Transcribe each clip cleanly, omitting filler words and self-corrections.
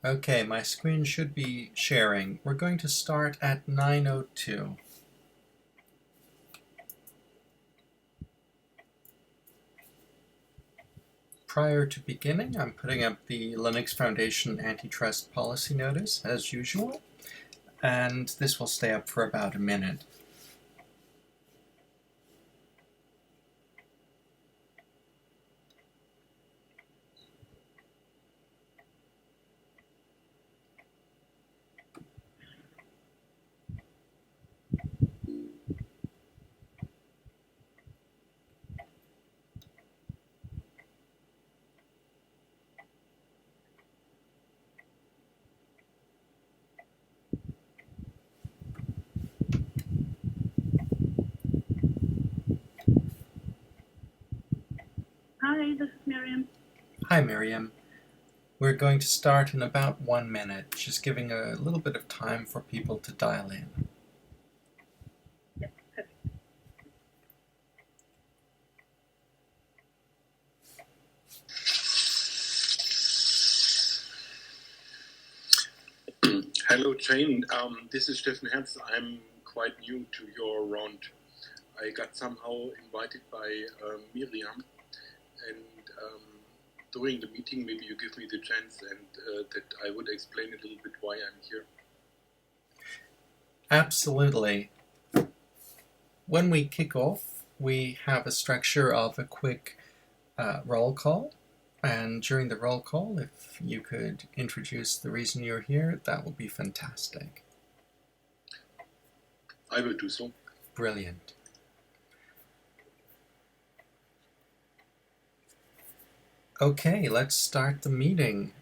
Okay, my screen should be sharing. We're going to start at 9:02. Prior to beginning, I'm putting up the Linux Foundation Antitrust Policy Notice, as usual, and this will stay up for about a minute. Hi, this is Miriam. Hi, Miriam. We're going to start in about 1 minute, just giving a little bit of time for people to dial in. Yes, perfect. Hello, Jane. This is Steffen Herz. I'm quite new to your round. I got somehow invited by Miriam, and during the meeting, maybe you give me the chance and that I would explain a little bit why I'm here. Absolutely. When we kick off, we have a structure of a quick roll call. And during the roll call, if you could introduce the reason you're here, that would be fantastic. I will do so. Brilliant. Okay, let's start the meeting.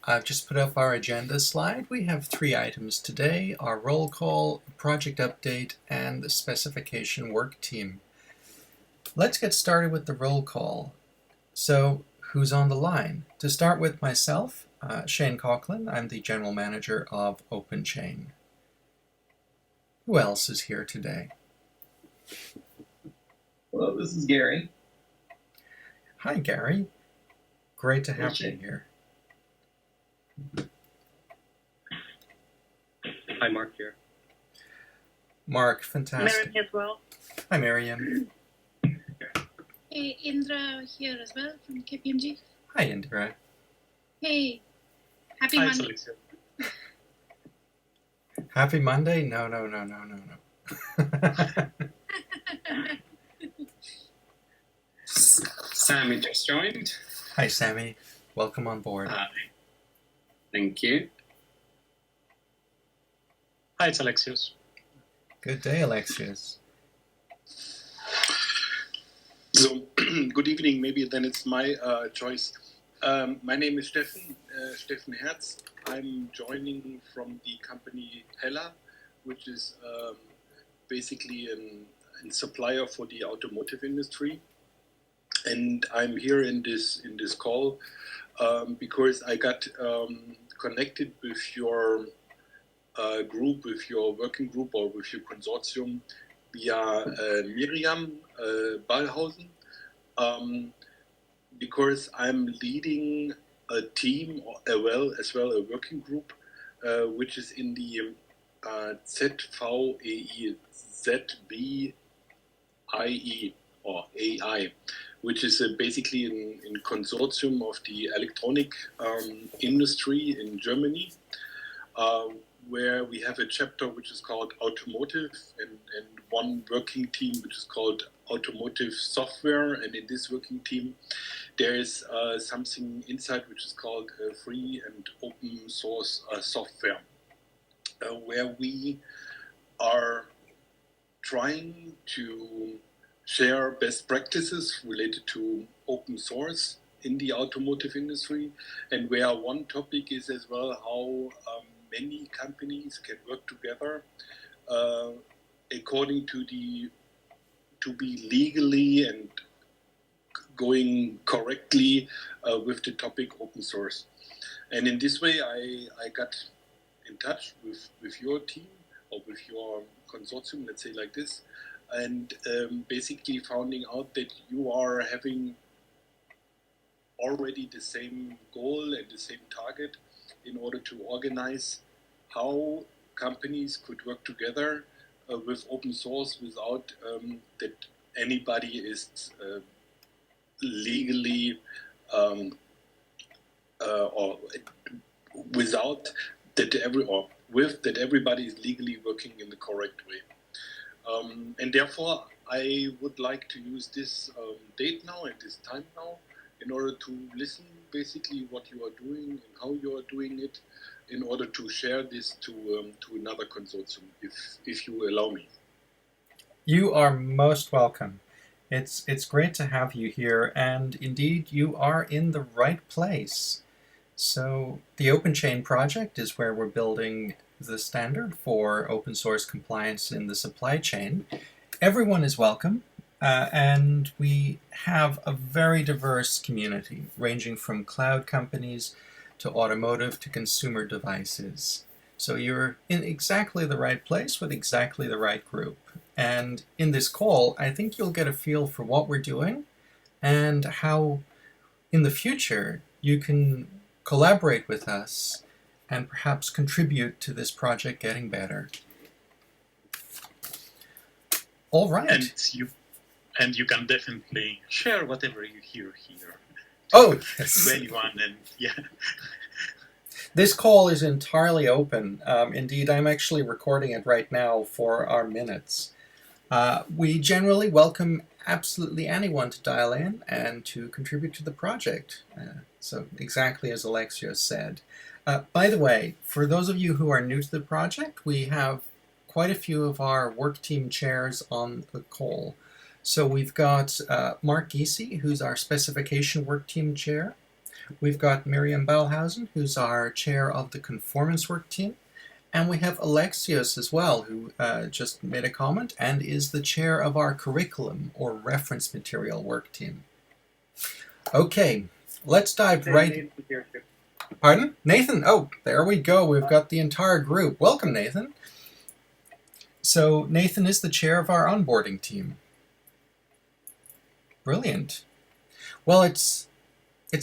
I've just put up our agenda slide. We have 3 items today: our roll call, project update, and the specification work team. Let's get started with the roll call. So, who's on the line? To start with, myself, Shane Coughlin. I'm the general manager of OpenChain. Who else is here today? Hello, this is Gary. Hi, Gary. Great to have you here. Hi, Mark here. Mark, fantastic. Miriam as well. Hi, Miriam. Hey, Indra here as well from KPMG. Hi, Indra. Hey, happy Hi, Monday. Alexia. Happy Monday? No. Sammy just joined. Hi, Sammy. Welcome on board. Hi. Thank you. Hi, it's Alexius. Good day, Alexius. So, good evening. Maybe then it's my choice. My name is Steffen Herz. I'm joining from the company Hella, which is basically a supplier for the automotive industry. And I'm here in this call because I got connected with your group, with your working group, or with your consortium via Miriam Ballhausen, because I'm leading a team as well a working group, which is in the ZVIE or AI, which is basically in consortium of the electronic industry in Germany, where we have a chapter which is called automotive and one working team which is called automotive software. And in this working team, there is something inside which is called free and open source software, where we are trying to share best practices related to open source in the automotive industry, and where one topic is as well how many companies can work together according to be legally and going correctly with the topic open source. And in this way, I got in touch with your team or with your consortium, let's say like this, and basically finding out that you are having already the same goal and the same target in order to organize how companies could work together with open source without that anybody is legally or without that everybody is legally working in the correct way. And therefore, I would like to use this date now and this time now in order to listen basically what you are doing and how you are doing it, in order to share this to another consortium, if you allow me. You are most welcome. It's great to have you here, and indeed you are in the right place. So the OpenChain project is where we're building the standard for open source compliance in the supply chain. Everyone is welcome, and we have a very diverse community, ranging from cloud companies to automotive to consumer devices. So you're in exactly the right place with exactly the right group. And in this call, I think you'll get a feel for what we're doing and how in the future you can collaborate with us and perhaps contribute to this project getting better. All right. And you can definitely share whatever you hear here. Oh, yes. To anyone, and yeah. This call is entirely open. Indeed, I'm actually recording it right now for our minutes. We generally welcome absolutely anyone to dial in and to contribute to the project. So exactly as Alexios said. By the way, for those of you who are new to the project, we have quite a few of our work team chairs on the call. So we've got Mark Giese, who's our specification work team chair. We've got Miriam Ballhausen, who's our chair of the conformance work team. And we have Alexios as well, who just made a comment and is the chair of our curriculum or reference material work team. Okay, let's dive right... Pardon? Nathan? Oh, there we go. We've got the entire group. Welcome, Nathan. So Nathan is the chair of our onboarding team. Brilliant. Well, it's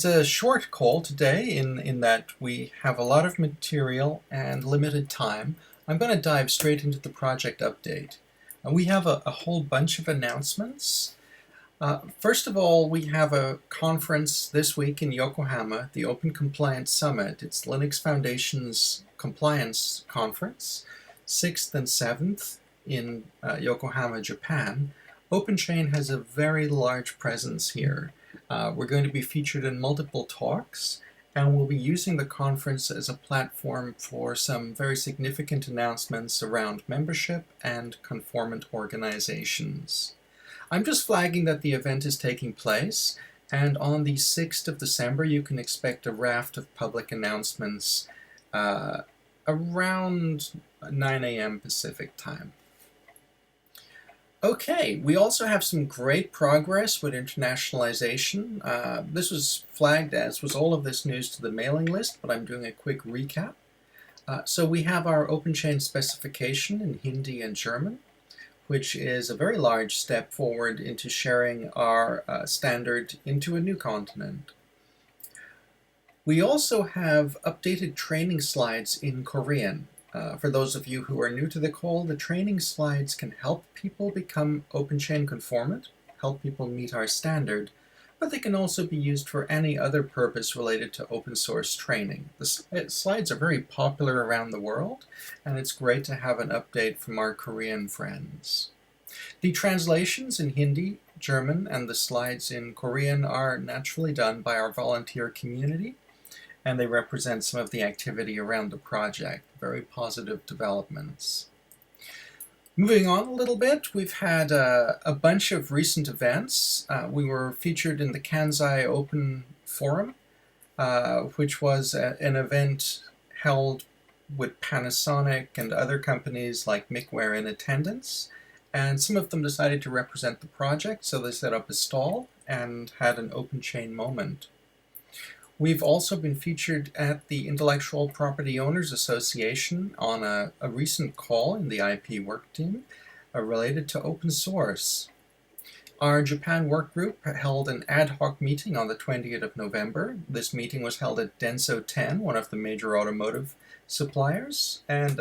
a short call today in that we have a lot of material and limited time. I'm going to dive straight into the project update. We have a whole bunch of announcements. First of all, we have a conference this week in Yokohama, the Open Compliance Summit. It's Linux Foundation's compliance conference, 6th and 7th in Yokohama, Japan. OpenChain has a very large presence here. We're going to be featured in multiple talks, and we'll be using the conference as a platform for some very significant announcements around membership and conformant organizations. I'm just flagging that the event is taking place, and on the 6th of December you can expect a raft of public announcements around 9 a.m. Pacific time. Okay, we also have some great progress with internationalization. This was flagged, as was all of this news, to the mailing list, but I'm doing a quick recap. So we have our OpenChain specification in Hindi and German, which is a very large step forward into sharing our standard into a new continent. We also have updated training slides in Korean. For those of you who are new to the call, the training slides can help people become OpenChain conformant, help people meet our standard, but they can also be used for any other purpose related to open source training. The slides are very popular around the world, and it's great to have an update from our Korean friends. The translations in Hindi, German, and the slides in Korean are naturally done by our volunteer community, and they represent some of the activity around the project. Very positive developments. Moving on a little bit, we've had a bunch of recent events. We were featured in the Kansai Open Forum, which was an event held with Panasonic and other companies like Micware in attendance. And some of them decided to represent the project, so they set up a stall and had an OpenChain moment. We've also been featured at the Intellectual Property Owners Association on a recent call in the IP work team related to open source. Our Japan work group held an ad hoc meeting on the 20th of November. This meeting was held at Denso 10, one of the major automotive suppliers, and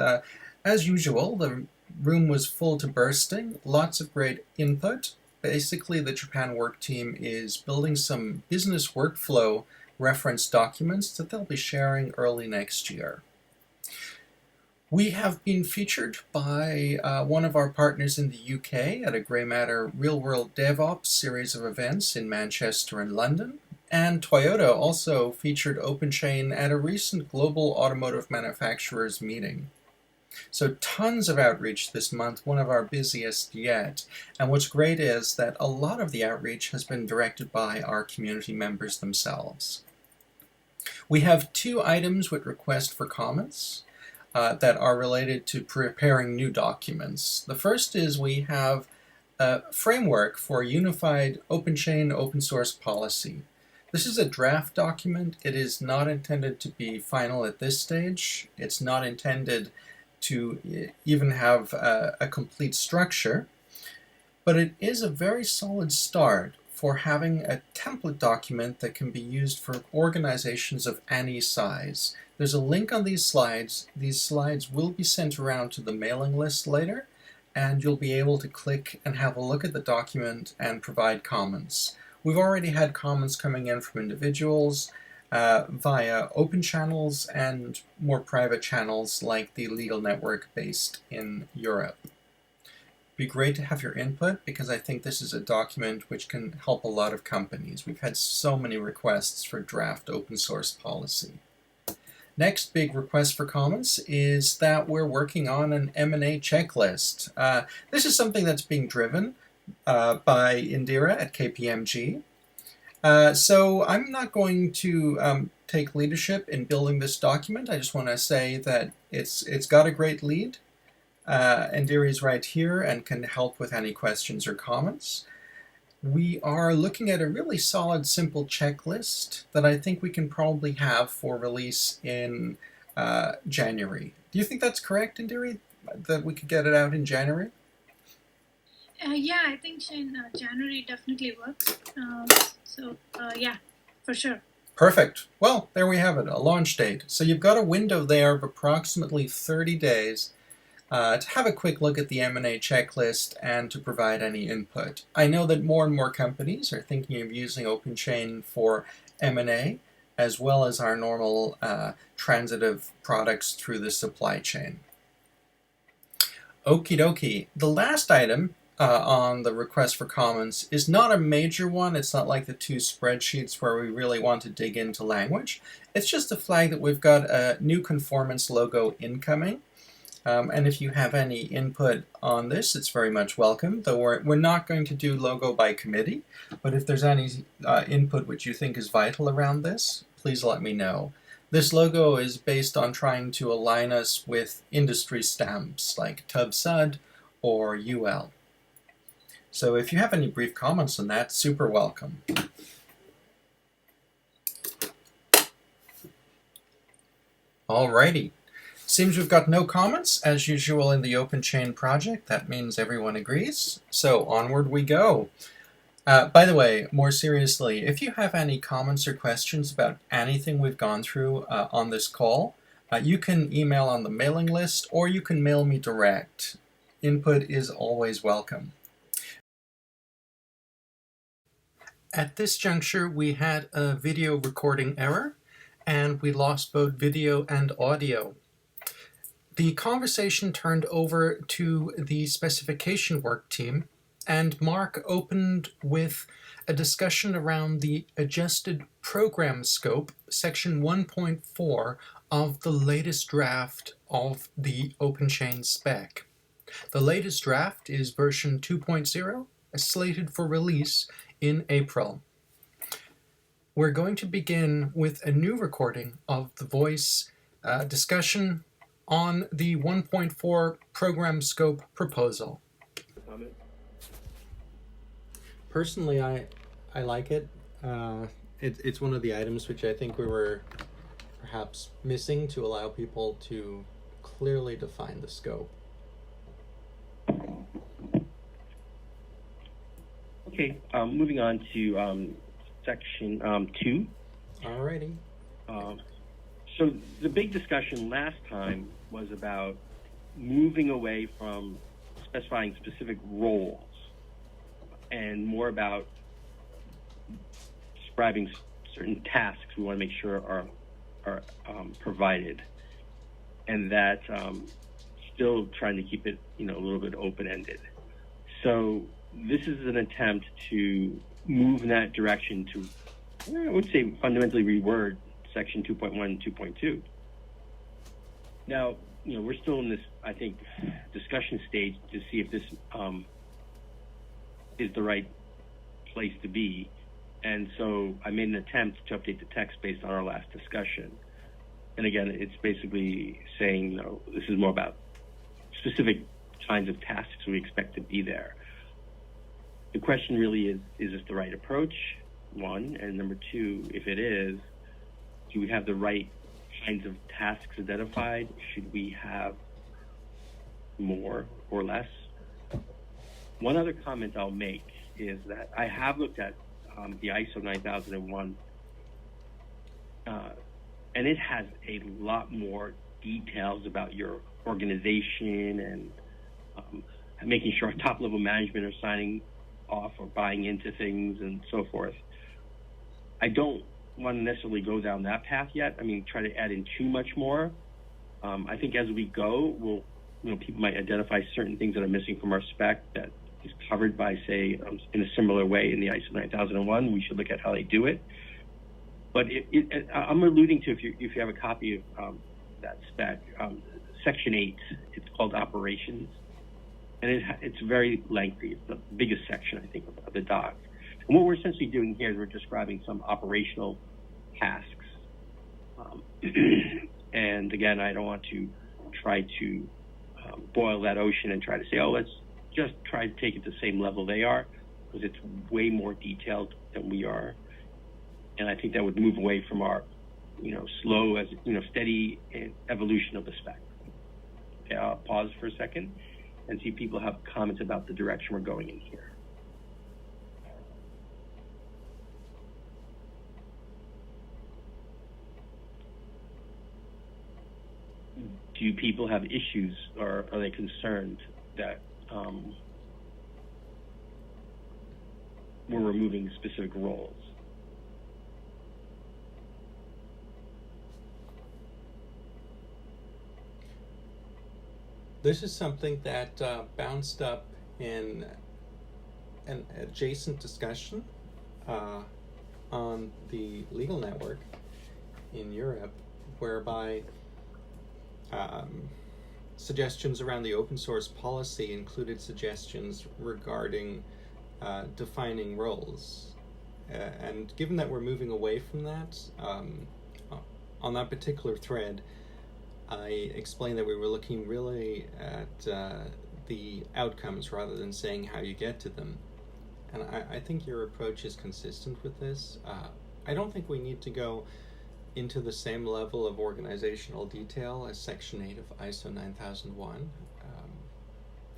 as usual, the room was full to bursting, lots of great input. Basically, the Japan work team is building some business workflow reference documents that they'll be sharing early next year. We have been featured by one of our partners in the UK at a Grey Matter Real World DevOps series of events in Manchester and London. And Toyota also featured OpenChain at a recent global automotive manufacturers meeting. So tons of outreach this month, one of our busiest yet. And what's great is that a lot of the outreach has been directed by our community members themselves. We have 2 items with request for comments that are related to preparing new documents. The first is we have a framework for unified OpenChain open source policy. This is a draft document. It is not intended to be final at this stage. It's not intended to even have a complete structure, but it is a very solid start for having a template document that can be used for organizations of any size. There's a link on these slides. These slides will be sent around to the mailing list later, and you'll be able to click and have a look at the document and provide comments. We've already had comments coming in from individuals via open channels and more private channels like the Legal Network based in Europe. Be great to have your input because I think this is a document which can help a lot of companies. We've had so many requests for draft open source policy. Next big request for comments is that we're working on an M&A checklist. This is something that's being driven by Indira at KPMG. So I'm not going to take leadership in building this document. I just want to say that it's got a great lead. Indira is right here and can help with any questions or comments. We are looking at a really solid, simple checklist that I think we can probably have for release in January. Do you think that's correct, Indira, that we could get it out in January? Yeah, I think Shane, January definitely works. Yeah, for sure. Perfect. Well, there we have it, a launch date. So you've got a window there of approximately 30 days to have a quick look at the M&A checklist and to provide any input. I know that more and more companies are thinking of using OpenChain for M&A as well as our normal transitive products through the supply chain. Okie dokie. The last item on the request for comments is not a major one. It's not like the 2 spreadsheets where we really want to dig into language. It's just a flag that we've got a new conformance logo incoming. And if you have any input on this, it's very much welcome, though we're not going to do logo by committee. But if there's any input which you think is vital around this, please let me know. This logo is based on trying to align us with industry stamps like TUB-SUD or UL. So if you have any brief comments on that, super welcome. Alrighty. Seems we've got no comments, as usual in the OpenChain project. That means everyone agrees. So onward we go. By the way, more seriously, if you have any comments or questions about anything we've gone through on this call, you can email on the mailing list or you can mail me direct. Input is always welcome. At this juncture, we had a video recording error, and we lost both video and audio. The conversation turned over to the specification work team, and Mark opened with a discussion around the adjusted program scope, section 1.4 of the latest draft of the OpenChain spec. The latest draft is version 2.0, slated for release in April. We're going to begin with a new recording of the voice discussion on the 1.4 program scope proposal. Personally, I like it. It's one of the items which I think we were perhaps missing to allow people to clearly define the scope. Okay, moving on to section 2. Alrighty. So the big discussion last time was about moving away from specifying specific roles and more about describing certain tasks we want to make sure are provided, and that still trying to keep it a little bit open-ended. So this is an attempt to move in that direction to, I would say, fundamentally reword section 2.1 and 2.2. Now, we're still in this, I think, discussion stage to see if this is the right place to be. And so I made an attempt to update the text based on our last discussion. And again, it's basically saying, this is more about specific kinds of tasks we expect to be there. The question really is this the right approach? One, and number two, if it is, do we have the right kinds of tasks identified? Should we have more or less? One other comment I'll make is that I have looked at the ISO 9001, and it has a lot more details about your organization and making sure top-level management are signing off or buying into things and so forth. I don't want to necessarily go down that path yet. I mean, try to add in too much more. I think as we go, people might identify certain things that are missing from our spec that is covered by, say, in a similar way in the ISO 9001. We should look at how they do it. But I'm alluding to, if you have a copy of that spec, section 8, it's called operations. And it's very lengthy. It's the biggest section, I think, of the doc. And what we're essentially doing here is we're describing some operational tasks. And again, I don't want to try to boil that ocean and try to say, let's just try to take it to the same level they are, because it's way more detailed than we are. And I think that would move away from our, slow, steady evolution of the spec. Okay, I'll pause for a second and see if people have comments about the direction we're going in here. Do people have issues, or are they concerned that we're removing specific roles? This is something that bounced up in an adjacent discussion on the legal network in Europe, whereby suggestions around the open source policy included suggestions regarding defining roles. And given that we're moving away from that, on that particular thread, I explained that we were looking really at the outcomes rather than saying how you get to them. And I think your approach is consistent with this. I don't think we need to go into the same level of organizational detail as Section 8 of ISO 9001.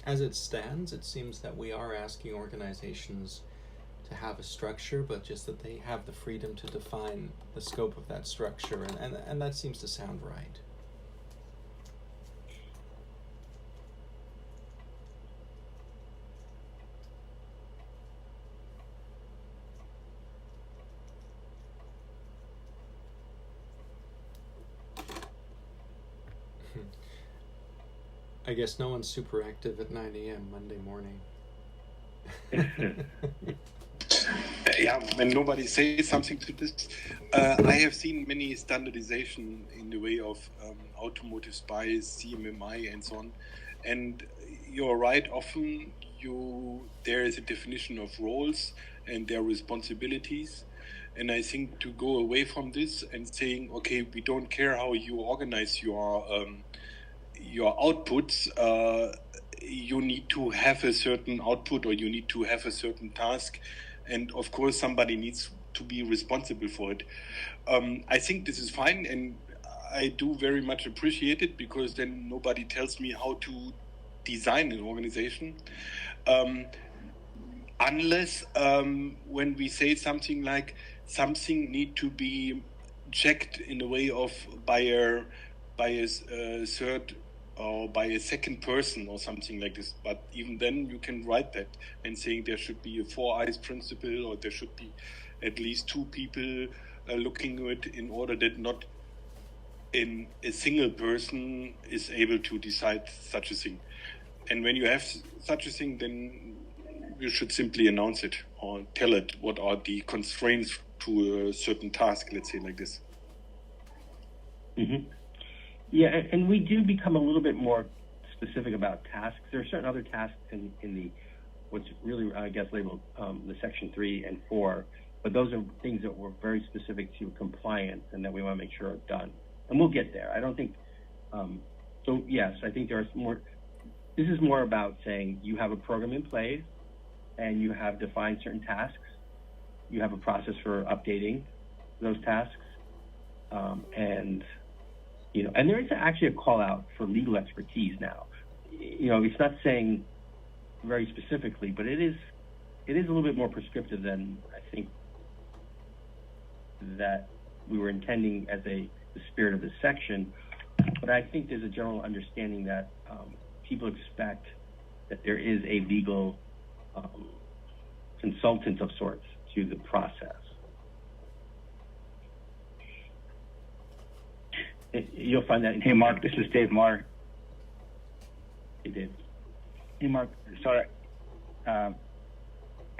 As it stands, it seems that we are asking organizations to have a structure, but just that they have the freedom to define the scope of that structure, and that seems to sound right. I guess no one's super active at 9 a.m. Monday morning. Yeah, when nobody says something to this, I have seen many standardization in the way of automotive spice, CMMI, and so on. And you're right, often there is a definition of roles and their responsibilities. And I think to go away from this and saying, okay, we don't care how you organize your outputs, you need to have a certain output, or you need to have a certain task, and of course somebody needs to be responsible for it. I think this is fine, and I do very much appreciate it, because then nobody tells me how to design an organization. unless when we say something like something need to be checked in a way of by a third or by a second person or something like this. But even then you can write that and saying there should be a four eyes principle, or there should be at least two people looking at it, in order that not in a single person is able to decide such a thing. And when you have such a thing, then you should simply announce it or tell it what are the constraints to a certain task, let's say like this. Mm-hmm. Yeah, and we do become a little bit more specific about tasks. There are certain other tasks in the what's really, I guess, labeled the section 3 and 4, but those are things that were very specific to compliance and that we want to make sure are done. And we'll get there. I don't think, so yes, I think there's more, this is more about saying you have a program in place and you have defined certain tasks. You have a process for updating those tasks. And there is actually a call out for legal expertise now. It's not saying very specifically, but it is a little bit more prescriptive than I think that we were intending as the spirit of this section. But I think there's a general understanding that people expect that there is a legal consultant of sorts to the process. You'll find that. Hey, Mark, this is Dave Marr. Hey, Dave. Hey, Mark. Sorry, I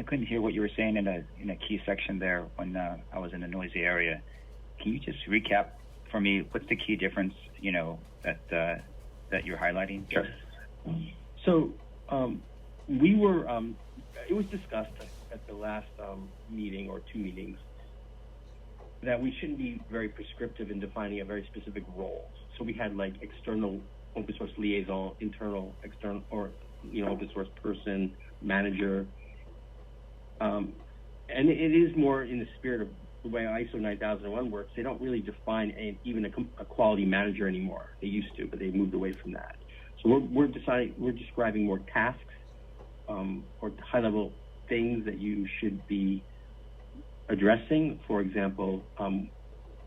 couldn't hear what you were saying in a key section there when I was in a noisy area. Can you just recap for me what's the key difference, that you're highlighting? Sure. So we were. It was discussed at the last meeting or two meetings that we shouldn't be very prescriptive in defining a very specific role. So we had like external open source liaison, internal, external, or open source person, manager. And it is more in the spirit of the way ISO 9001 works. They don't really define even a quality manager anymore. They used to, but they moved away from that. So we're describing more tasks or high-level things that you should be addressing. For example,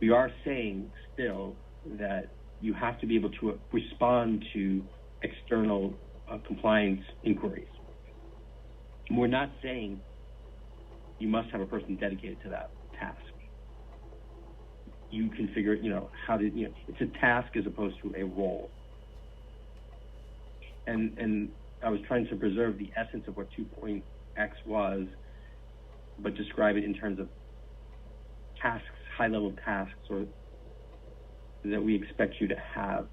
we are saying still that you have to be able to respond to external compliance inquiries. We're not saying you must have a person dedicated to that task. You can figure, how to, it's a task as opposed to a role. And I was trying to preserve the essence of what 2.x was, but describe it in terms of tasks, high-level tasks, or that we expect you to have.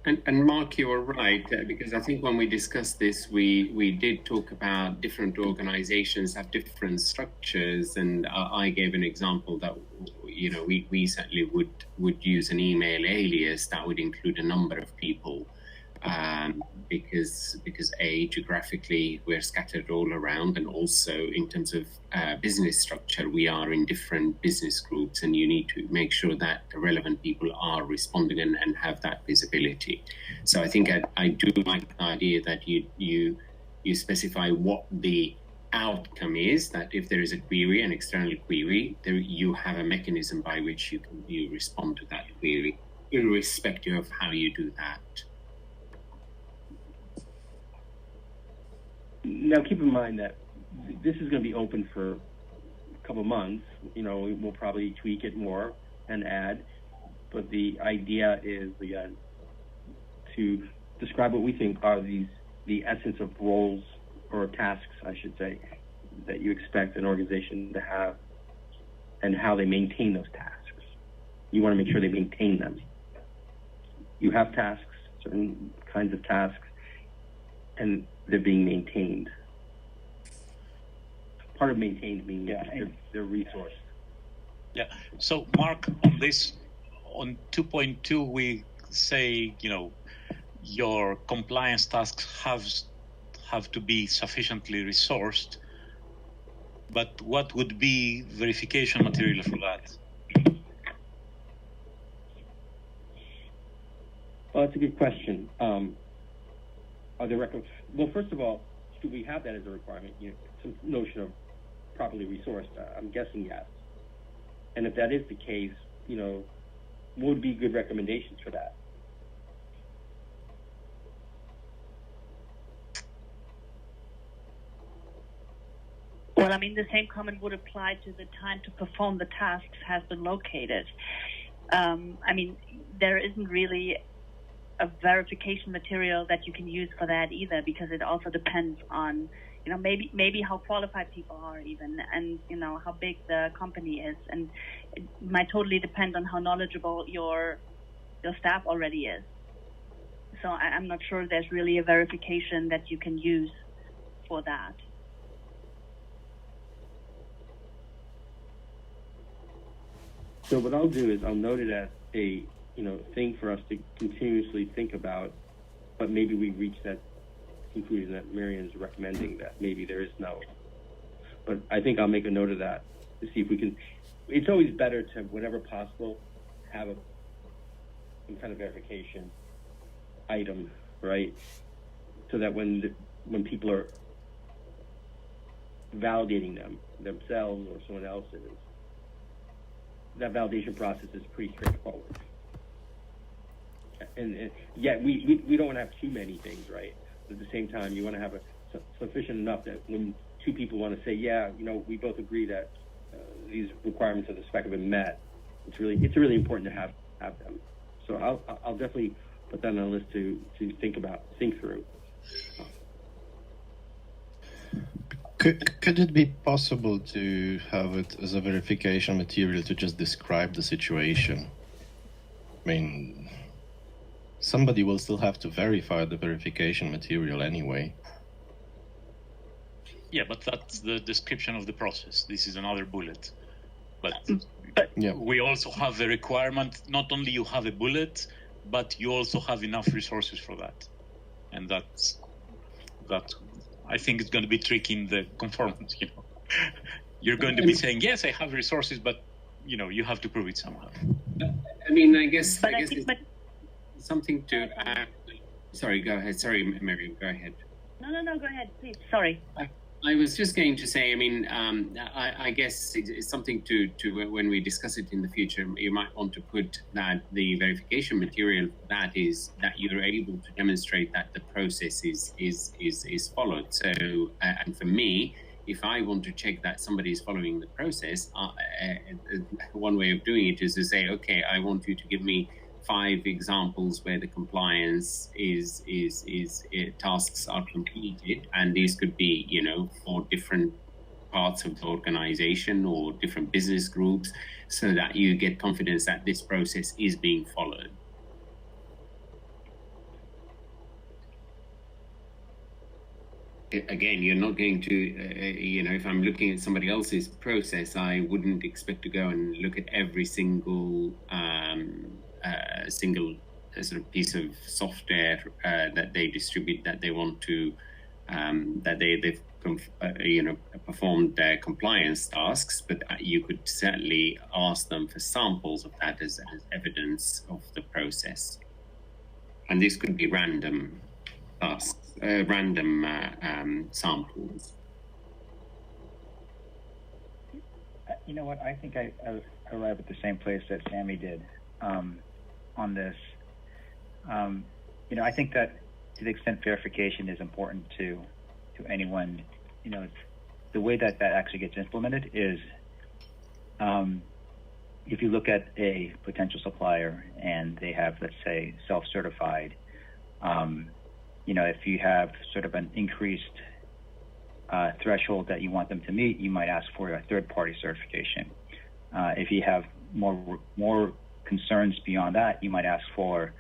And Mark, you are right, because I think when we discussed this, we did talk about different organizations have different structures, and I gave an example that we certainly would use an email alias that would include a number of people, because geographically we're scattered all around, and also in terms of business structure, we are in different business groups, and you need to make sure that the relevant people are responding and have that visibility. So I think I do like the idea that you specify what the outcome is, that if there is a query, an external query, you have a mechanism by which you respond to that query, irrespective of how you do that. Now, keep in mind that this is going to be open for a couple of months. We'll probably tweak it more and add, but the idea is, again, to describe what we think are the essence of roles or tasks, I should say, that you expect an organization to have, and how they maintain those tasks. You want to make sure they maintain them. You have tasks, certain kinds of tasks, and they're being maintained. Part of maintained means they're resourced. Yeah. So, Mark, on this, on 2.2, we say, your compliance tasks have to be sufficiently resourced. But what would be verification material for that? Well, that's a good question. are there well, first of all, should we have that as a requirement? Some notion of properly resourced. I'm guessing yes. And if that is the case, what would be good recommendations for that? Well, I mean, the same comment would apply to the time to perform the tasks has been located. I mean, there isn't really a verification material that you can use for that either, because it also depends on, maybe how qualified people are even, and, how big the company is. And it might totally depend on how knowledgeable your staff already is. So I'm not sure there's really a verification that you can use for that. So what I'll do is I'll note it as a thing for us to continuously think about, but maybe we reach that conclusion that Marian's recommending, that maybe there is no. But I think I'll make a note of that to see if we can. It's always better to, whenever possible, have some kind of verification item, right? So that when people are validating themselves or someone else's, that validation process is pretty straightforward. And yet we don't want to have too many things, right? But at the same time, you want to have sufficient enough that when two people want to say, yeah, we both agree that these requirements of the spec have been met, it's really important to have them. So I'll definitely put that on the list to think through. Could it be possible to have it as a verification material to just describe the situation? I mean, somebody will still have to verify the verification material anyway. Yeah, but that's the description of the process. This is another bullet. But yeah, we also have a requirement, not only you have a bullet, but you also have enough resources for that. And that I think it's going to be tricky in the conformance, You're going to be saying, yes, I have resources, but, you have to prove it somehow. I mean, I guess it's something to add. Sorry, go ahead. Sorry, Mary, go ahead. No, go ahead, please. Sorry. I was just going to say, I mean, I guess it's something to when we discuss it in the future, you might want to put that the verification material that you're able to demonstrate that the process is followed. So, and for me, if I want to check that somebody is following the process, one way of doing it is to say, okay, I want you to give me 5 examples where the compliance tasks are completed, and these could be, for different parts of the organization or different business groups, so that you get confidence that this process is being followed. Again, you're not going to, if I'm looking at somebody else's process, I wouldn't expect to go and look at every single sort of piece of software that they distribute, that they want to, that they've performed their compliance tasks, but you could certainly ask them for samples of that as evidence of the process. And this could be random tasks, random samples. You know what? I think I arrived at the same place that Sammy did on this. I think that to the extent verification is important to anyone, the way that actually gets implemented is if you look at a potential supplier and they have, let's say, self-certified, if you have sort of an increased threshold that you want them to meet, you might ask for a third-party certification. If you have more concerns beyond that, you might ask for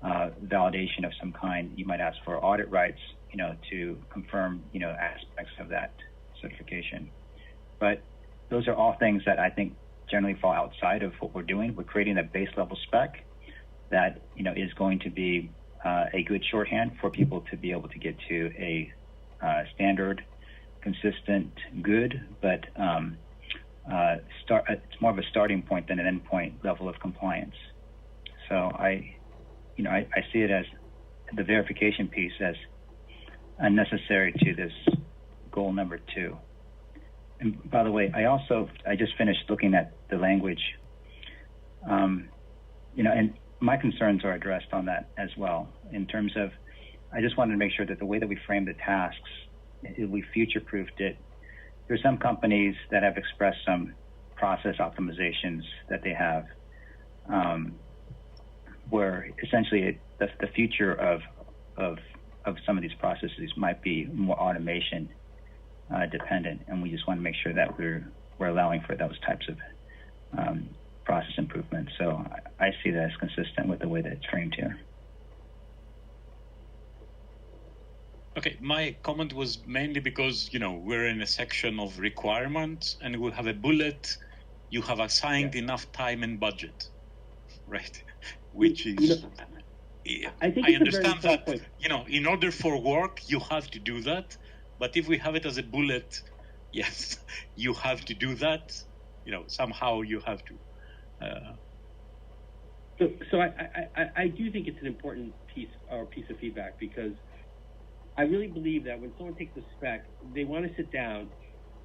validation of some kind. You might ask for audit rights, to confirm, aspects of that certification. But those are all things that I think generally fall outside of what we're doing. We're creating a base level spec that, is going to be a good shorthand for people to be able to get to a standard, consistent, good, but it's more of a starting point than an end point level of compliance. So I see it as the verification piece as unnecessary to this goal number 2. And by the way, I just finished looking at the language, and my concerns are addressed on that as well. In terms of, I just wanted to make sure that the way that we frame the tasks, we future-proofed it. There's some companies that have expressed some process optimizations that they have, where essentially the future of some of these processes might be more automation dependent, and we just want to make sure that we're allowing for those types of process improvements. So I see that as consistent with the way that it's framed here. Okay, my comment was mainly because, we're in a section of requirements and we have a bullet, you have assigned enough time and budget, right? Which is, I understand that, in order for work, you have to do that. But if we have it as a bullet, yes, you have to do that, somehow you have to. So I do think it's an important piece of feedback, because I really believe that when someone takes a spec, they want to sit down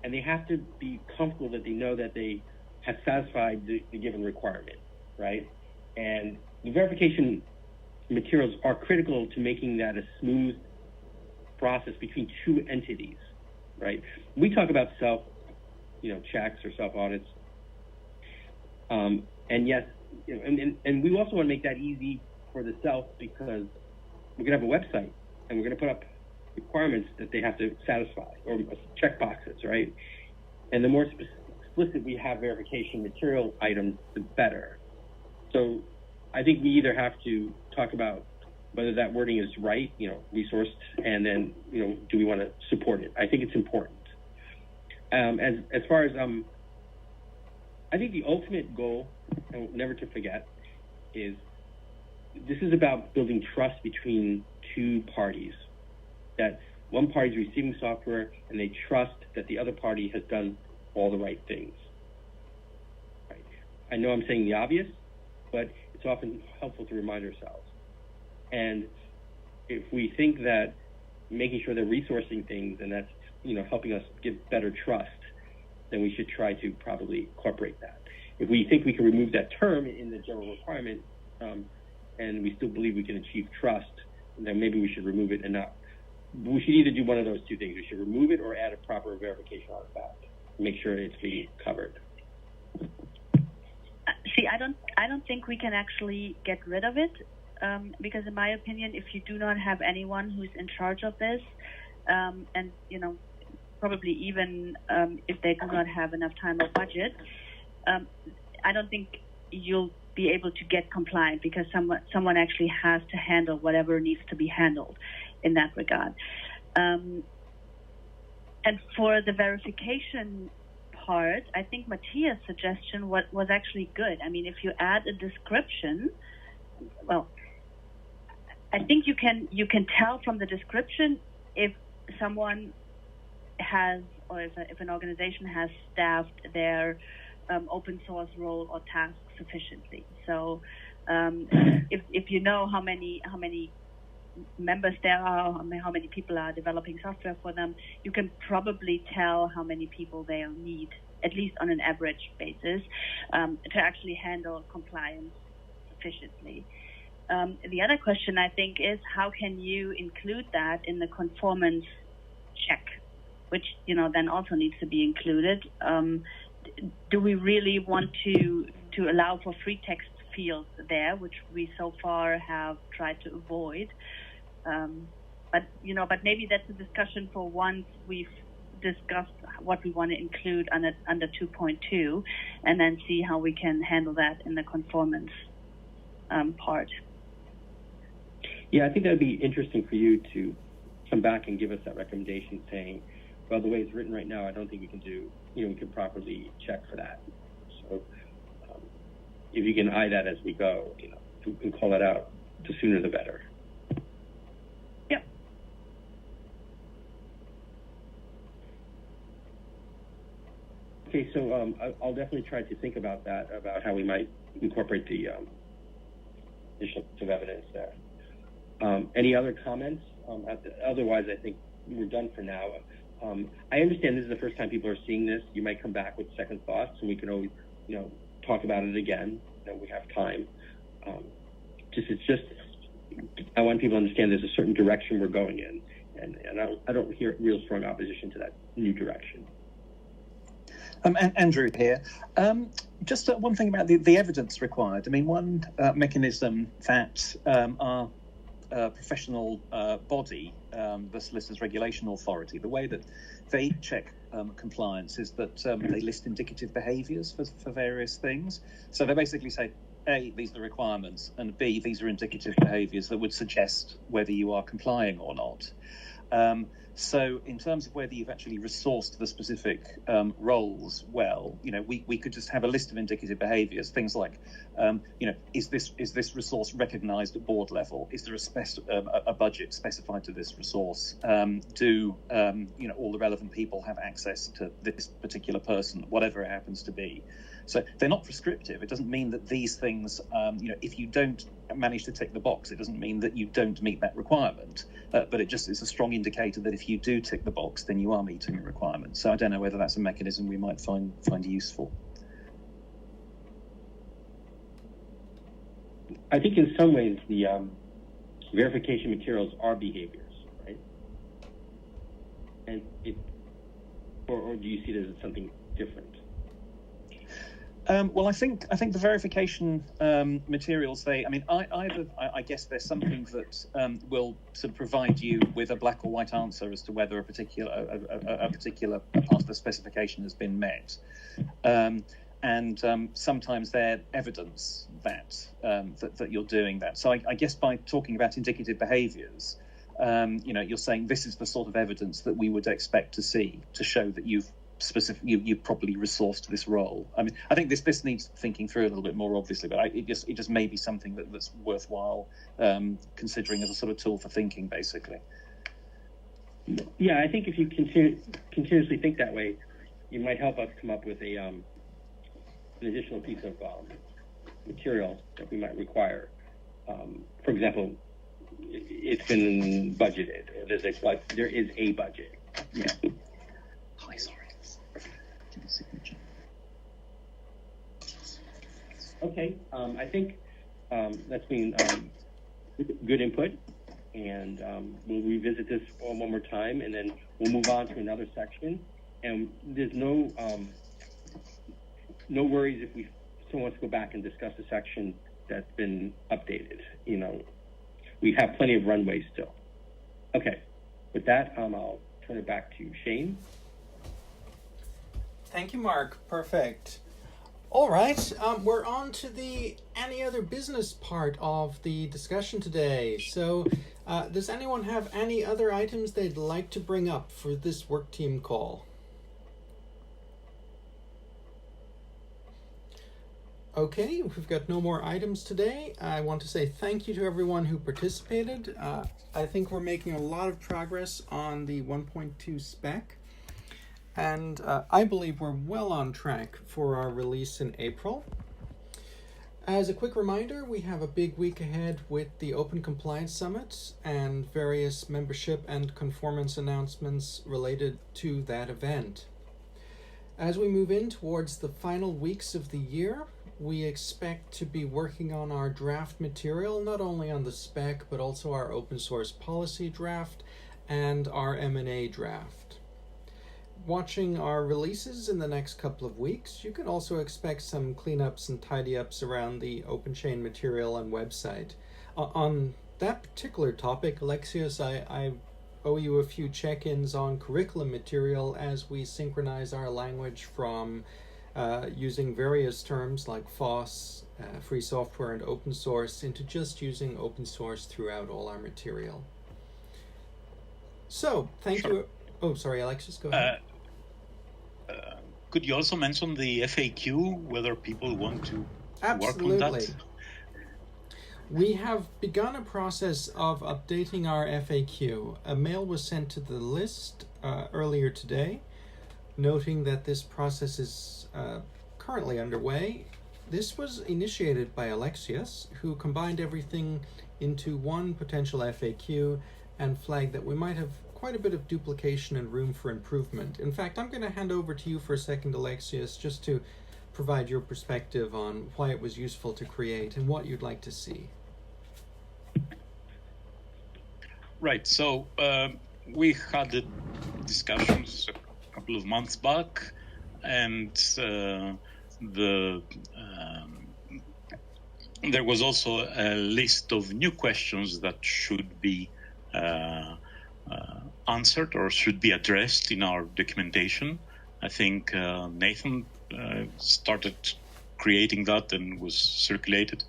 and they have to be comfortable that they know that they have satisfied the given requirement, right? And the verification materials are critical to making that a smooth process between two entities, right? We talk about self, checks or self audits, and yes, and we also want to make that easy for the self, because we're gonna have a website and we're gonna put up requirements that they have to satisfy, or check boxes, right? And the more explicit we have verification material items, the better. So I think we either have to talk about whether that wording is right, resourced, and then, do we want to support it? I think it's important. As far as, I think the ultimate goal, and never to forget, is this is about building trust between two parties. That one party is receiving software and they trust that the other party has done all the right things. Right. I know I'm saying the obvious, but it's often helpful to remind ourselves. And if we think that making sure they're resourcing things and that's helping us get better trust, then we should try to probably incorporate that. If we think we can remove that term in the general requirement, and we still believe we can achieve trust, then maybe we should remove it and not. We should either do one of those two things. We should remove it or add a proper verification artifact. Make sure it's being covered. See, I don't think we can actually get rid of it, because in my opinion, if you do not have anyone who's in charge of this, and probably even if they do not have enough time or budget, I don't think you'll be able to get compliant, because someone actually has to handle whatever needs to be handled in that regard. And for the verification part, I think Matthias' suggestion was actually good. I mean, if you add a description, well, I think you can tell from the description if someone has, or if an organization has staffed their open source role or task sufficiently. So if you know how many members there are, how many people are developing software for them, you can probably tell how many people they'll need, at least on an average basis, to actually handle compliance sufficiently. The other question, I think, is how can you include that in the conformance check, which then also needs to be included. Do we really want to allow for free text fields there, which we so far have tried to avoid? But maybe that's a discussion for once we've discussed what we want to include under 2.2, and then see how we can handle that in the conformance part. Yeah, I think that would be interesting for you to come back and give us that recommendation, saying, well, the way it's written right now, I don't think we can do, we can properly check for that. So if you can eye that as we go, we can call it out, the sooner the better. Yep. Okay, so I'll definitely try to think about that, about how we might incorporate the additional evidence there. Any other comments? Otherwise, I think we're done for now. I understand this is the first time people are seeing this. You might come back with second thoughts, and we can always, talk about it again. We have time. I want people to understand there's a certain direction we're going in, and I don't hear real strong opposition to that new direction. And Andrew here. Just one thing about the evidence required. I mean, one mechanism that our professional body, the Solicitors Regulation Authority, the way that they check compliance is that they list indicative behaviours for various things. So they basically say, A, these are the requirements, and B, these are indicative behaviours that would suggest whether you are complying or not. So in terms of whether you've actually resourced the specific roles well, we could just have a list of indicative behaviours, things like, is this resource recognised at board level? Is there a budget specified to this resource? Do all the relevant people have access to this particular person, whatever it happens to be? So they're not prescriptive. It doesn't mean that these things, if you don't manage to tick the box, it doesn't mean that you don't meet that requirement. But it just is a strong indicator that if you do tick the box, then you are meeting the requirement. So I don't know whether that's a mechanism we might find useful. I think in some ways the verification materials are behaviors, right? And or do you see it as something different? Well, I think the verification materials, I guess there's something that will sort of provide you with a black or white answer as to whether a particular part of the specification has been met. And sometimes they're evidence that you're doing that. So I guess by talking about indicative behaviours, you're saying this is the sort of evidence that we would expect to see to show that you've properly resourced this role. I mean, I think this needs thinking through a little bit more, obviously, but it just may be something that's worthwhile considering as a sort of tool for thinking, basically. Yeah, I think if you continuously think that way, you might help us come up with an additional piece of material that we might require. For example, it's been budgeted, or there is a budget. Yeah. Hi, sorry. Signature. Okay, I think that's been good input, and we'll revisit this one more time, and then we'll move on to another section. And there's no worries if we still want to go back and discuss a section that's been updated. We have plenty of runway still. Okay, with that, I'll turn it back to Shane. Thank you, Mark. Perfect. All right, we're on to the any other business part of the discussion today. So does anyone have any other items they'd like to bring up for this work team call? Okay, we've got no more items today. I want to say thank you to everyone who participated. I think we're making a lot of progress on the 1.2 spec. And I believe we're well on track for our release in April. As a quick reminder, we have a big week ahead with the Open Compliance Summit and various membership and conformance announcements related to that event. As we move in towards the final weeks of the year, we expect to be working on our draft material, not only on the spec, but also our open source policy draft and our M&A draft. Watching our releases in the next couple of weeks, you can also expect some cleanups and tidy-ups around the OpenChain material and website. On that particular topic, Alexios, I owe you a few check-ins on curriculum material as we synchronize our language from using various terms like FOSS, free software, and open source into just using open source throughout all our material. So, thank you. Oh, sorry, Alexis, go ahead. Could you also mention the FAQ, whether people want to Absolutely. work on that? We have begun a process of updating our FAQ. A mail was sent to the list earlier today, noting that this process is currently underway. This was initiated by Alexius, who combined everything into one potential FAQ and flagged that we might have quite a bit of duplication and room for improvement. In fact, I'm going to hand over to you for a second, Alexius, just to provide your perspective on why it was useful to create and what you'd like to see. Right. So we had discussions a couple of months back, and there was also a list of new questions that should be answered or should be addressed in our documentation. I think Nathan started creating that and was circulated.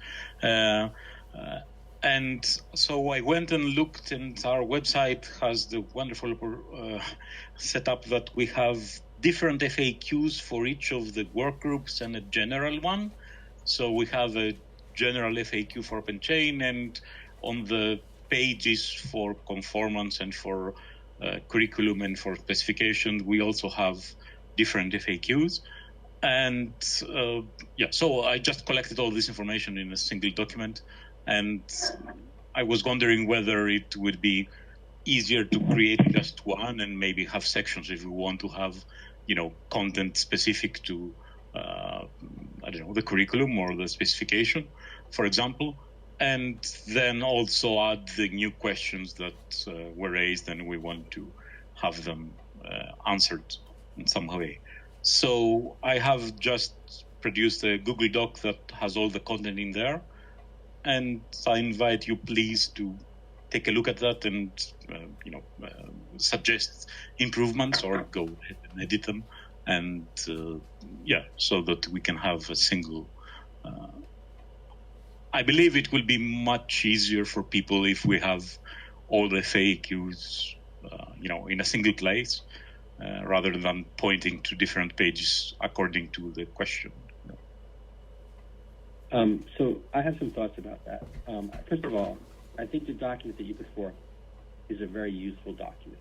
And so I went and looked, and our website has the wonderful setup that we have different FAQs for each of the work groups and a general one. So we have a general FAQ for OpenChain, and on the pages for conformance and for curriculum and for specification, we also have different FAQs. And so I just collected all this information in a single document, and I was wondering whether it would be easier to create just one and maybe have sections if we want to have, content specific to, the curriculum or the specification, for example, and then also add the new questions that were raised and we want to have them answered in some way. So I have just produced a Google Doc that has all the content in there, and I invite you please to take a look at that and suggest improvements or go ahead and edit them, and so that we can have a single. I believe it will be much easier for people if we have all the FAQs, in a single place, rather than pointing to different pages according to the question. So I have some thoughts about that. First of all, I think the document that you put forth is a very useful document.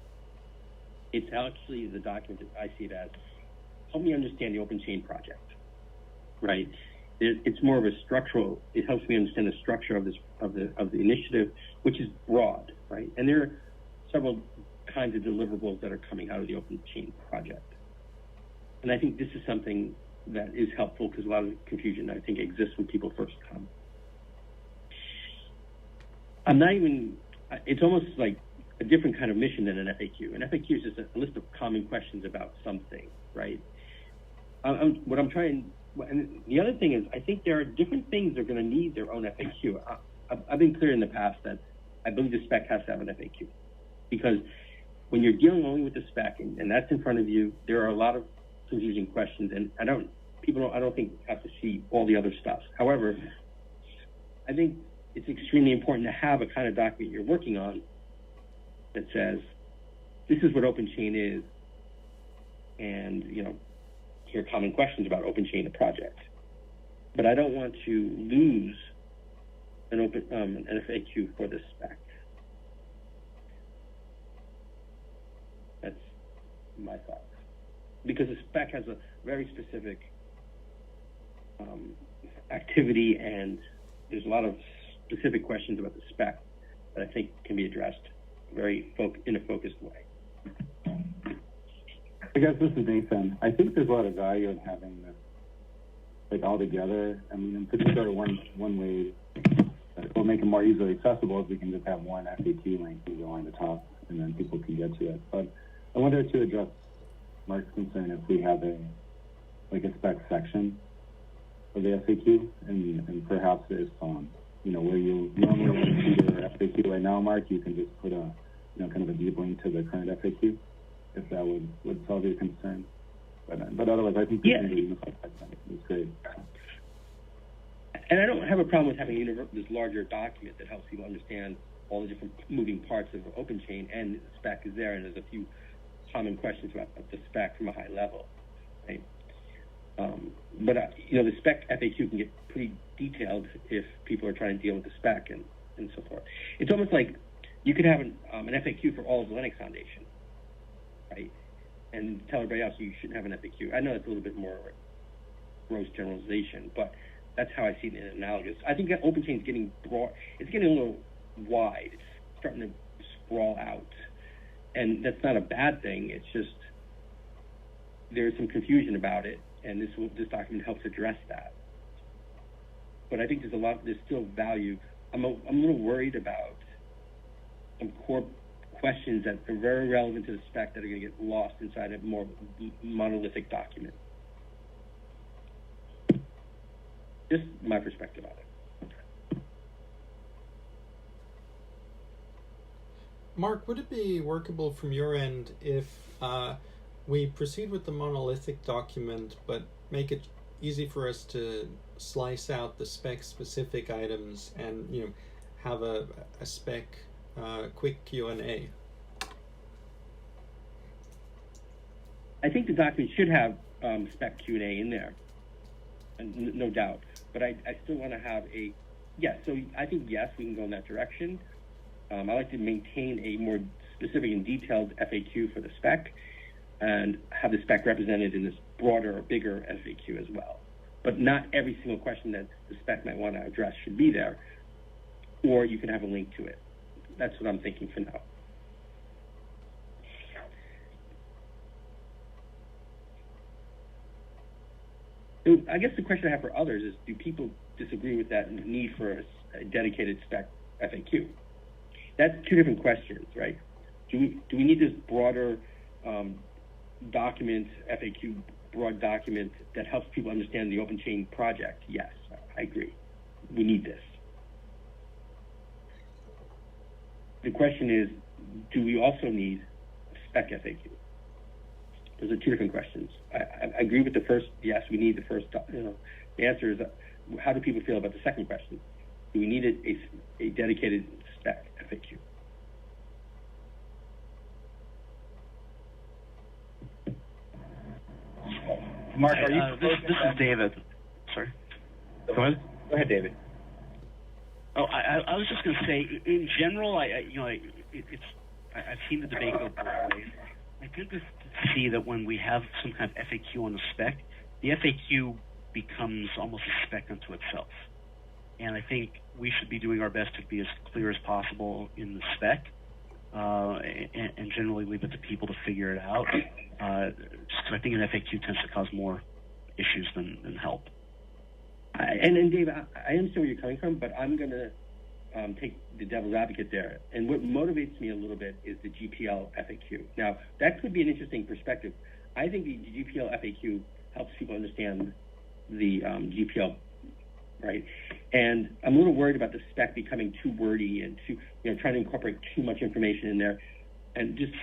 It's actually the document that I see it as, help me understand the OpenChain project, right? It's more of a structural, it helps me understand the structure of the initiative, which is broad, right? And there are several kinds of deliverables that are coming out of the OpenChain project. And I think this is something that is helpful because a lot of confusion, I think, exists when people first come. It's almost like a different kind of mission than an FAQ. An FAQ is just a list of common questions about something, right? And the other thing is, I think there are different things that are going to need their own FAQ. I've been clear in the past that I believe the spec has to have an FAQ, because when you're dealing only with the spec and that's in front of you, there are a lot of confusing questions, and I don't think have to see all the other stuff. However, I think it's extremely important to have a kind of document you're working on that says, this is what OpenChain is, and here are common questions about OpenChain, the project. But I don't want to lose an FAQ for the spec. That's my thoughts. Because the spec has a very specific activity, and there's a lot of specific questions about the spec that I think can be addressed in a focused way. I guess this is Nathan. I think there's a lot of value in having this all together. I mean, in particular, one way that will make it more easily accessible is we can just have one FAQ link to go on the top, and then people can get to it. But I wonder, to address Mark's concern, if we have a spec section of the FAQ, and perhaps if where you normally see your FAQ right now, Mark, you can just put a kind of a deep link to the current FAQ, if that would solve your concern. But otherwise, I think the unified section is great. And I don't have a problem with having this larger document that helps people understand all the different moving parts of OpenChain, and the spec is there, and there's a few common questions about the spec from a high level, right? But the spec FAQ can get pretty detailed if people are trying to deal with the spec and so forth. It's almost like you could have an FAQ for all of the Linux Foundation, right? And tell everybody else you shouldn't have an FAQ. I know it's a little bit more gross generalization, but That's how I see it in analogous. I think that OpenChain is getting broad. It's getting a little wide. It's starting to sprawl out, and that's not a bad thing. It's just there's some confusion about it, and this document helps address that. But I think there's still value. I'm a little worried about some core questions that are very relevant to the spec that are going to get lost inside a more monolithic document. Just my perspective on it. Mark, would it be workable from your end if we proceed with the monolithic document, but make it easy for us to slice out the spec-specific items and have a spec quick Q&A? I think the document should have spec Q&A in there, and no doubt. But I still want to have so I think, yes, we can go in that direction. I like to maintain a more specific and detailed FAQ for the spec and have the spec represented in this broader or bigger FAQ as well. But not every single question that the spec might want to address should be there, or you can have a link to it. That's what I'm thinking for now. So I guess the question I have for others is, do people disagree with that need for a dedicated spec FAQ? That's two different questions, right? Do we need this broader document, FAQ, broad document that helps people understand the OpenChain project? Yes, I agree. We need this. The question is, do we also need a spec FAQ? Those are two different questions. I agree with the first, yes, we need the first, the answer is, how do people feel about the second question? Do we need a dedicated spec FAQ? Mark, are you this is David. Sorry. Go ahead. Go ahead, David. Oh, I was just going to say, in general, I've seen the debate go both ways. I tend to see that when we have some kind of FAQ on the spec, the FAQ becomes almost a spec unto itself. And I think we should be doing our best to be as clear as possible in the spec, and generally leave it to people to figure it out. Just 'cause I think an FAQ tends to cause more issues than help. And Dave, I understand where you're coming from, but I'm going to take the devil's advocate there. And what motivates me a little bit is the GPL FAQ. Now, that could be an interesting perspective. I think the GPL FAQ helps people understand the GPL, right? And I'm a little worried about the spec becoming too wordy and too, trying to incorporate too much information in there, and just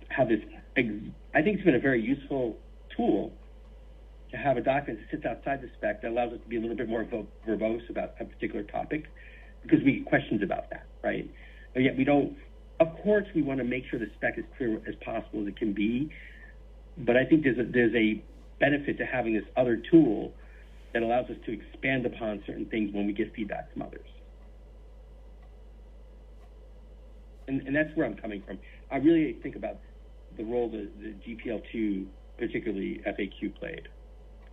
have this. I think it's been a very useful tool to have a document that sits outside the spec that allows us to be a little bit more verbose about a particular topic, because we get questions about that, right? And yet we don't. Of course, we want to make sure the spec is clear as possible as it can be, but I think there's a benefit to having this other tool that allows us to expand upon certain things when we get feedback from others. And that's where I'm coming from. I really think about the role the GPL2, particularly FAQ, played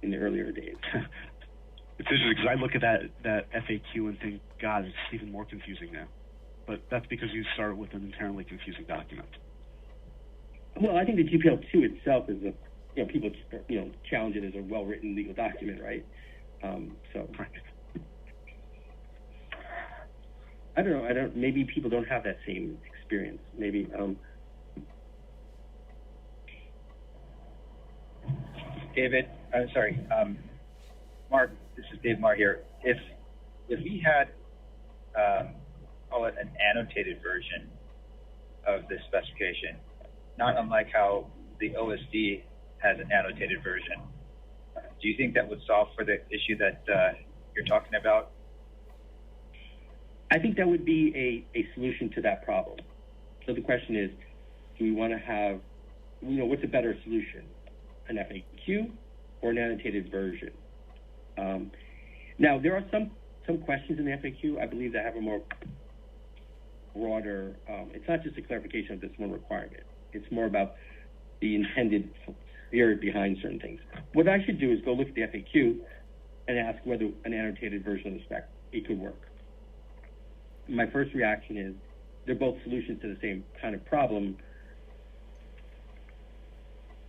in the earlier days. It's interesting because I look at that FAQ and think, God, it's even more confusing now. But that's because you started with an inherently confusing document. Well, I think the GPL2 itself is people challenge it as a well-written legal document, right? I don't know. Maybe people don't have that same experience. Maybe. David, I'm sorry, Mark. This is Dave Marr here. If we had, call it an annotated version of this specification, not unlike how the OSD has an annotated version, do you think that would solve for the issue that you're talking about? I think that would be a solution to that problem. So the question is, do we want to have, what's a better solution? An FAQ or an annotated version? Now, there are some questions in the FAQ, I believe, that have a more broader, it's not just a clarification of this one requirement. It's more about the intended spirit behind certain things. What I should do is go look at the FAQ and ask whether an annotated version of the spec, it could work. My first reaction is they're both solutions to the same kind of problem.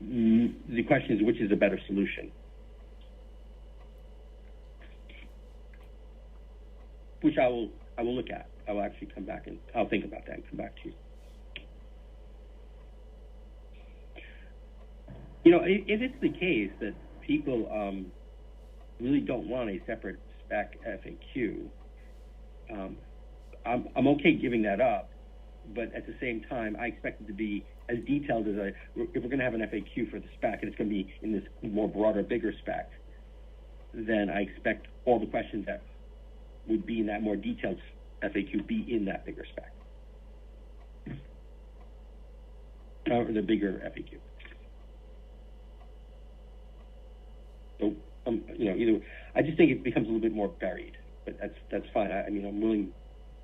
The question is, which is a better solution? Which I will look at. I will actually come back and I'll think about that and come back to you. You know, if it's the case that people really don't want a separate spec FAQ, I'm okay giving that up, but at the same time, I expect it to be as detailed as if we're going to have an FAQ for the spec and it's going to be in this more broader, bigger spec, then I expect all the questions that would be in that more detailed FAQ be in that bigger spec, or the bigger FAQ. So, you know, either I just think it becomes a little bit more buried, but that's fine. I mean, I'm willing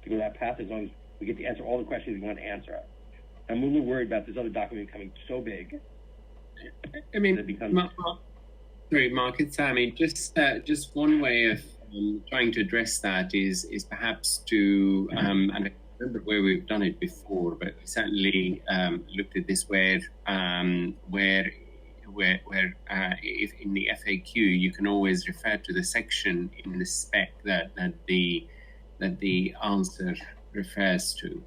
to go that path as long as we get to answer all the questions we want to answer. I'm a little worried about this other document becoming so big. I mean, that it becomes... Mark, it's Sammy. Just one way of trying to address that is perhaps to, and I remember where we've done it before, but we certainly looked at this where if in the FAQ you can always refer to the section in the spec that the answer refers to.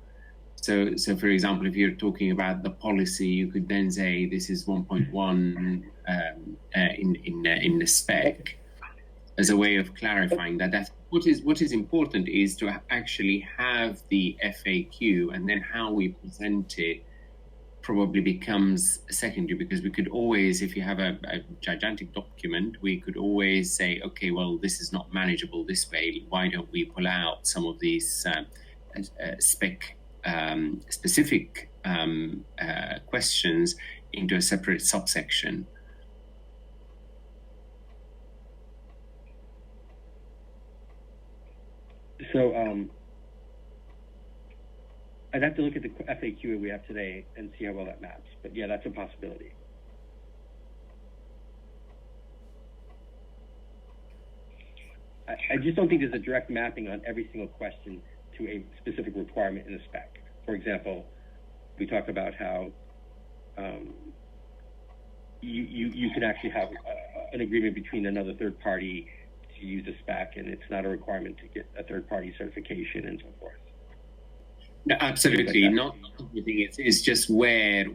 So for example, if you're talking about the policy, you could then say this is 1.1 in the spec, as a way of clarifying that. That's what is important is to actually have the FAQ, and then how we present it probably becomes secondary, because we could always, if you have a gigantic document, we could always say, okay, well, this is not manageable this way. Why don't we pull out some of these spec specific questions into a separate subsection? So I'd have to look at the FAQ we have today and see how well that maps. But yeah, that's a possibility. I just don't think there's a direct mapping on every single question to a specific requirement in the spec. For example, we talk about how you can actually have an agreement between another third party to use a spec, and it's not a requirement to get a third party certification and so forth. No, absolutely not everything. It's just where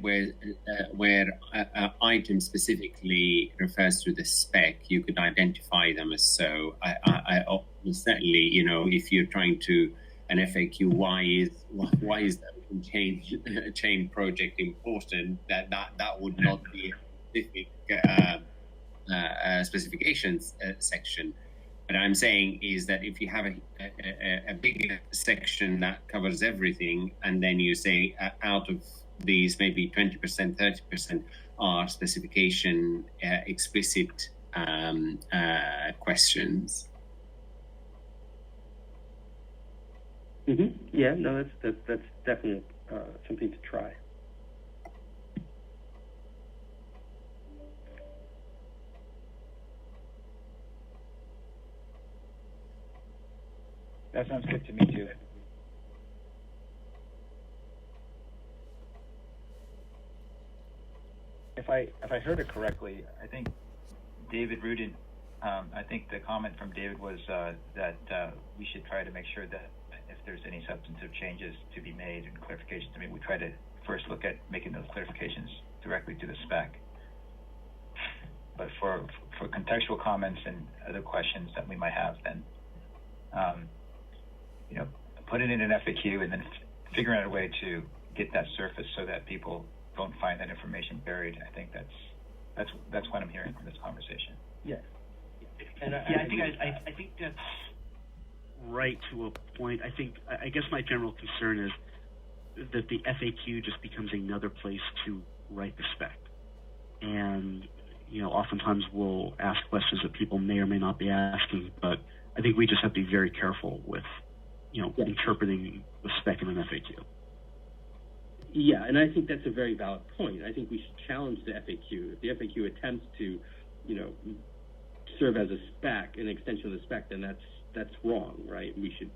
item specifically refers to the spec, you could identify them as so. I certainly, you know, if you're trying to an FAQ, why is the OpenChain project important? That would not be a specific specifications section. What I'm saying is that if you have a big section that covers everything, and then you say out of these maybe 20%, 30% are specification explicit questions. Mm-hmm. Yeah, no, that's definitely something to try. That sounds good to me too. If I heard it correctly, I think David Rudin, I think the comment from David was that we should try to make sure that if there's any substantive changes to be made and clarifications, I mean, we try to first look at making those clarifications directly to the spec. But for contextual comments and other questions that we might have, then you know, put it in an FAQ and then figure out a way to get that surfaced so that people don't find that information buried. I think that's what I'm hearing from this conversation. Yeah. And I think that's right to a point. I guess my general concern is that the FAQ just becomes another place to write the spec, and you know, oftentimes we'll ask questions that people may or may not be asking, but I think we just have to be very careful with, you know, interpreting the spec in an FAQ. Yeah, and I think that's a very valid point. I think we should challenge the FAQ. If the FAQ attempts to, you know, serve as a spec, an extension of the spec, then that's wrong, right? We should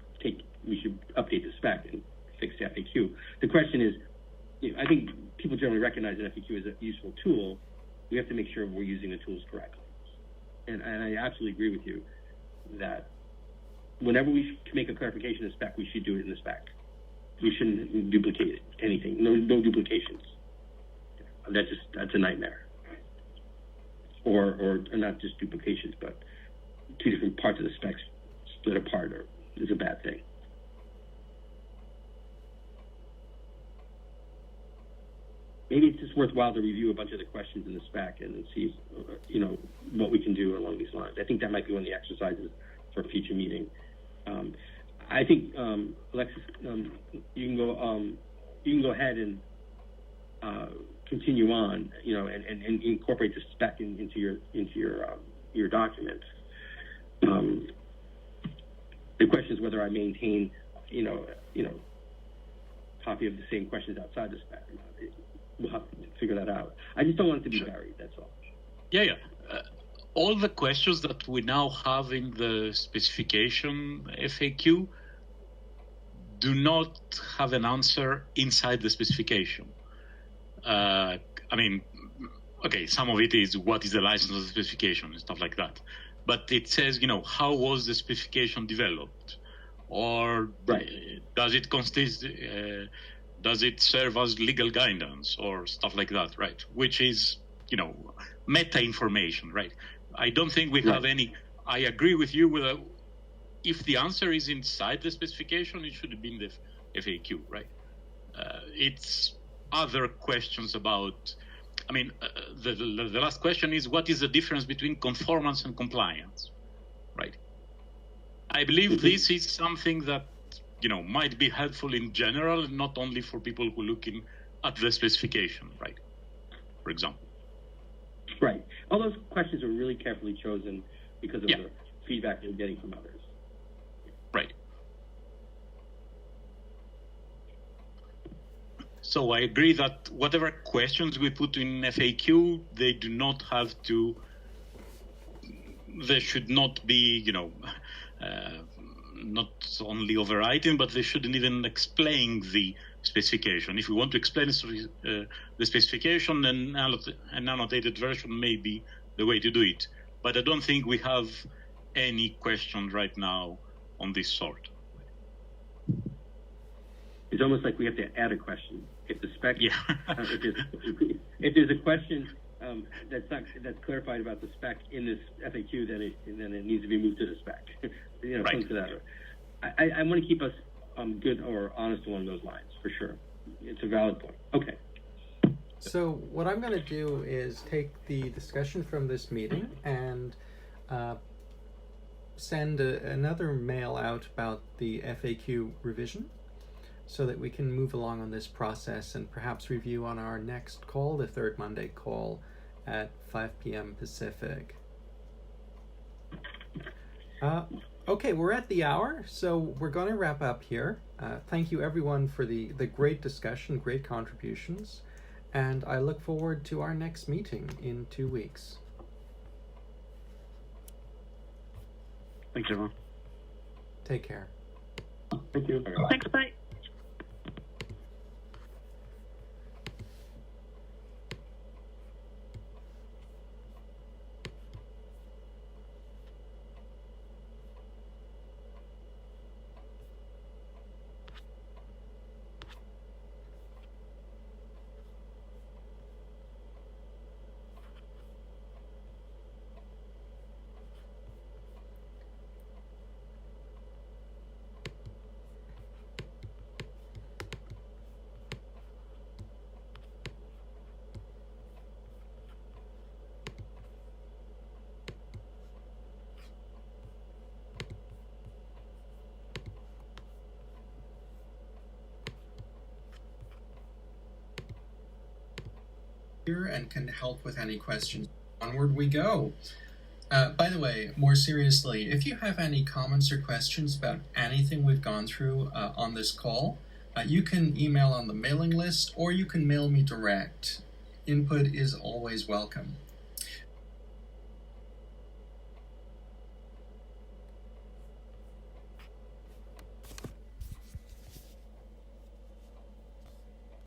update the spec and fix the FAQ. The question is, I think people generally recognize that FAQ is a useful tool. We have to make sure we're using the tools correctly. And I absolutely agree with you that whenever we make a clarification of spec, we should do it in the spec. We shouldn't duplicate anything. No duplications. That's a nightmare. Or not just duplications, but two different parts of the specs split apart is a bad thing. Maybe it's just worthwhile to review a bunch of the questions in the spec and then see, what we can do along these lines. I think that might be one of the exercises for a future meeting. I think Alexis, you can go ahead and continue on, and incorporate the spec into your document. The question is whether I maintain, copy of the same questions outside the spec. We'll have to figure that out. I just don't want it to be buried. That's all. Yeah. All the questions that we now have in the specification FAQ do not have an answer inside the specification. Some of it is what is the license of the specification and stuff like that. But it says, how was the specification developed? Or does it consist, does it serve as legal guidance or stuff like that, right? Which is, meta information, right? I don't think we have any. I agree with you with if the answer is inside the specification, it should be in the FAQ, right? It's other questions about. The last question is what is the difference between conformance and compliance, right? I believe this is something that might be helpful in general, not only for people who are looking at the specification, right? For example. Right. All those questions are really carefully chosen because of the feedback they're getting from others. Right. So I agree that whatever questions we put in FAQ, they do not have to, they should not be, not only overriding, but they shouldn't even explain the specification. If we want to explain the specification, then an annotated version may be the way to do it. But I don't think we have any questions right now on this sort. It's almost like we have to add a question. If the spec, if there's a question that's clarified about the spec in this FAQ, then it needs to be moved to the spec. Something to that. I want to keep us good or honest along those lines for sure. It's a valid point. Okay. So what I'm going to do is take the discussion from this meeting and send another mail out about the FAQ revision so that we can move along on this process and perhaps review on our next call, the third Monday call at 5 p.m. Pacific. Okay, we're at the hour, so we're going to wrap up here. Thank you everyone for the great discussion, great contributions, and I look forward to our next meeting in 2 weeks. Thanks, everyone. Take care. Thank you. Thanks, bye. Here and can help with any questions. Onward we go. By the way, more seriously, if you have any comments or questions about anything we've gone through on this call, you can email on the mailing list or you can mail me direct. Input is always welcome.